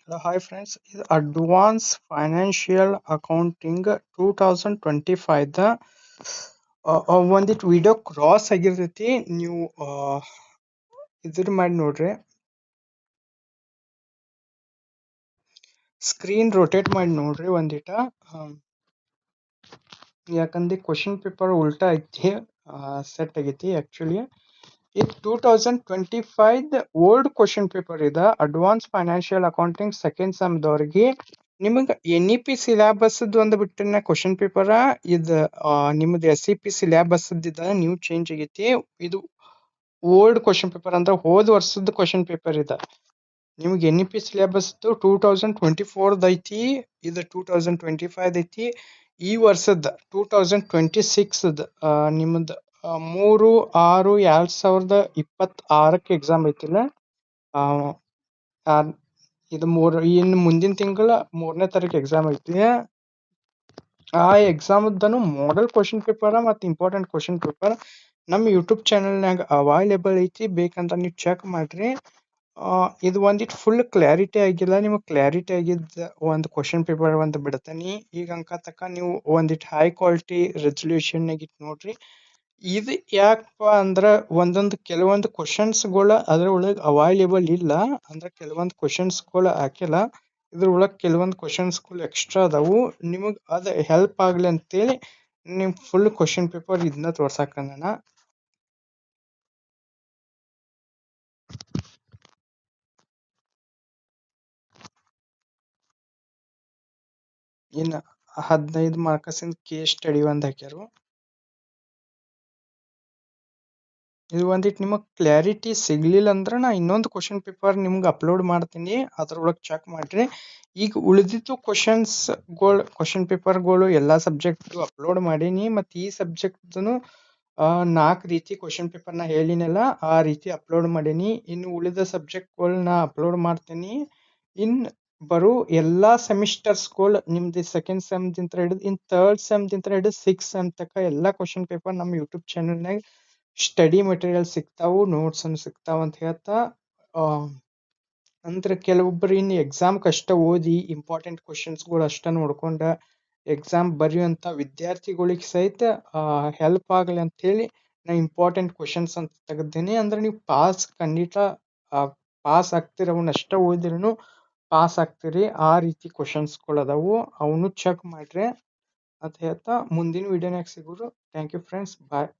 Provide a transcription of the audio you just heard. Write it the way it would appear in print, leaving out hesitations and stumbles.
Hi friends, ಇದು advance financial accounting 2025 ಒಂದಿಟ್ಟು video cross ಆಗಿರ್ತೈತಿ. ನೀವು ಇದ್ರ ಮಾಡಿ ನೋಡ್ರಿ, ಸ್ಕ್ರೀನ್ ರೊಟೇಟ್ ಮಾಡಿ ನೋಡ್ರಿ ಒಂದಿಟ. ಯಾಕಂದ್ರೆ ಕ್ವಶನ್ ಪೇಪರ್ ಉಲ್ಟಾ ಐತಿ, ಸೆಟ್ ಆಗೈತಿ. ಆಕ್ಚುಲಿ ಇದು 2025 ಓಲ್ಡ್ ಕ್ವಶನ್ ಪೇಪರ್ ಇದೆ. ಅಡ್ವಾನ್ಸ್ ಫೈನಾನ್ಷಿಯಲ್ ಅಕೌಂಟಿಂಗ್ ಸೆಕೆಂಡ್ ಸೆಮ್ದವ್ರಿಗೆ ನಿಮಗೆ NEP ಸಿಲೆಬಸ್ ಒಂದು ಬಿಟ್ಟಿನ ಕ್ವಶನ್ ಪೇಪರ್ ಇದು ನಿಮ್ದು SEP ಸಿಲೆಬಸ್ ನ್ಯೂ ಚೇಂಜ್ ಆಗೈತಿ. ಇದು ಓಲ್ಡ್ ಕ್ವಶನ್ ಪೇಪರ್ ಅಂದ್ರೆ ಹೋದ ವರ್ಷದ ಕ್ವಶನ್ ಪೇಪರ್ ಇದೆ. ನಿಮ್ಗೆ NEP ಸಿಲೆಬಸ್ 2024 ಐತಿ, ಇದು 2025 ಐತಿ. ಈ ವರ್ಷದ 2026 ನಿಮ್ದು 3/6/2026 ಎಕ್ಸಾಮ್ ಐತಿಲ್ಲ. ಇದು ಇನ್ನು ಮುಂದಿನ ತಿಂಗಳ 3ನೇ ತಾರೀಕು ಎಕ್ಸಾಮ್ ಐತಿ. ಆ ಎಕ್ಸಾಮ್ದನು ಮಾಡೆಲ್ ಕ್ವಶನ್ ಪೇಪರ್ ಮತ್ತು ಇಂಪಾರ್ಟೆಂಟ್ ಕ್ವಶನ್ ಪೇಪರ್ ನಮ್ಮ ಯೂಟ್ಯೂಬ್ ಚಾನಲ್ನಾಗ ಅವೈಲೇಬಲ್ ಐತಿ. ಬೇಕಂತ ನೀವು ಚೆಕ್ ಮಾಡ್ರಿ. ಇದು ಒಂದಿಟ್ಟು ಫುಲ್ ಕ್ಲಾರಿಟಿ ಆಗಿಲ್ಲ. ನಿಮಗೆ ಕ್ಲಾರಿಟಿ ಆಗಿದ್ದ ಒಂದು ಕ್ವಶನ್ ಪೇಪರ್ ಒಂದು ಬಿಡ್ತೀನಿ. ಈಗ ತಕ್ಕ ನೀವು ಒಂದಿಟ್ಟು ಹೈ ಕ್ವಾಲಿಟಿ ರೆಸಲ್ಯೂಷನ್ ಆಗಿಟ್ಟು ನೋಡ್ರಿ. ಇದು ಯಾಕಪ್ಪ ಅಂದ್ರೆ ಕೆಲವೊಂದು ಕ್ವಶನ್ಸ್ಗಳು ಅದ್ರೊಳಗೆ ಅವೈಲೇಬಲ್ ಇಲ್ಲ. ಅಂದ್ರೆ ಕೆಲವೊಂದು ಕ್ವಶನ್ಸ್ಗಳು ಹಾಕಿಲ್ಲ. ಇದ್ರೊಳಗೆ ಕೆಲವೊಂದು ಕ್ವಶನ್ಸ್ಗಳು ಎಕ್ಸ್ಟ್ರಾ ಅದಾವು. ನಿಮಗೆ ಅದು ಹೆಲ್ಪ್ ಆಗಲಿ ಅಂತೇಳಿ ನಿಮ್ ಫುಲ್ ಕ್ವಶನ್ ಪೇಪರ್ ಇದನ್ನ ತೋರ್ಸಾಕ ನಾನು. ಇನ್ನು 15 ಮಾರ್ಕಸಿಂದ ಕೇಸ್ ಸ್ಟಡಿ ಒಂದು ಹಾಕ್ಯಾರು. ಇದು ಒಂದಿಟ್ಟು ನಿಮಗೆ ಕ್ಲಾರಿಟಿ ಸಿಗ್ಲಿಲ್ಲ ಅಂದ್ರೆ ನಾ ಇನ್ನೊಂದು ಕ್ವಶನ್ ಪೇಪರ್ ನಿಮ್ಗೆ ಅಪ್ಲೋಡ್ ಮಾಡ್ತೀನಿ, ಅದ್ರೊಳಗೆ ಚೆಕ್ ಮಾಡ್ರಿ. ಈಗ ಉಳಿದಿತ್ತು ಕ್ವಶನ್ ಪೇಪರ್ಗಳು ಎಲ್ಲ ಸಬ್ಜೆಕ್ಟ್ ಅಪ್ಲೋಡ್ ಮಾಡೀನಿ. ಮತ್ತು ಈ ಸಬ್ಜೆಕ್ಟ್ನು 4 ರೀತಿ ಕ್ವಶನ್ ಪೇಪರ್ ನಾ ಹೇಳಿನಲ್ಲ, ಆ ರೀತಿ ಅಪ್ಲೋಡ್ ಮಾಡೀನಿ. ಇನ್ನು ಉಳಿದ ಸಬ್ಜೆಕ್ಟ್ಗಳನ್ನ ಅಪ್ಲೋಡ್ ಮಾಡ್ತೀನಿ. ಇನ್ನು ಬರೋ ಎಲ್ಲಾ ಸೆಮಿಸ್ಟರ್ಸ್ಗಳು ನಿಮ್ದು ಸೆಕೆಂಡ್ ಸೆಮ್ದಿಂತ ಹಿಡಿದು ಇನ್ ಥರ್ಡ್ ಸೆಮ್ದಿಂತ ಹಿಡಿದು 6th ಸೆಮ್ ತನಕ ಎಲ್ಲ ಕ್ವಶನ್ ಪೇಪರ್ ನಮ್ಮ ಯೂಟ್ಯೂಬ್ ಚಾನಲ್ನಾಗ ಸ್ಟಡಿ ಮೆಟೀರಿಯಲ್ ಸಿಗ್ತಾವು, ನೋಟ್ಸ್ ಅನ್ನು ಸಿಗ್ತಾವ ಅಂತ ಹೇಳ್ತಾ, ಅಂದ್ರೆ ಕೆಲವೊಬ್ಬರು ಇನ್ನು ಎಕ್ಸಾಮ್ ಕಷ್ಟ ಓದಿ ಇಂಪಾರ್ಟೆಂಟ್ ಕ್ವಶನ್ಸ್ಗಳು ಅಷ್ಟ ನೋಡ್ಕೊಂಡ ಎಕ್ಸಾಮ್ ಬರೆಯುವಂತ ವಿದ್ಯಾರ್ಥಿಗಳಿಗೆ ಸಹಿತ ಹೆಲ್ಪ್ ಆಗಲಿ ಅಂತ ಹೇಳಿ ನಾ ಇಂಪಾರ್ಟೆಂಟ್ ಕ್ವಶನ್ಸ್ ಅಂತ ತೆಗೆದಿನಿ. ಅಂದ್ರೆ ನೀವು ಖಂಡಿತ ಪಾಸ್ ಆಗ್ತೀರಿ. ಅವನ್ನ ಅಷ್ಟ ಓದಿರೂ ಪಾಸ್ ಆಗ್ತೀರಿ. ಆ ರೀತಿ ಕ್ವಶನ್ಸ್ಗಳು ಅದಾವು, ಅವನು ಚೆಕ್ ಮಾಡ್ರಿ ಅಂತ ಹೇಳ್ತಾ ಮುಂದಿನ ವಿಡಿಯೋನಾಗ ಸಿಗೋರು. Thank you friends, bye.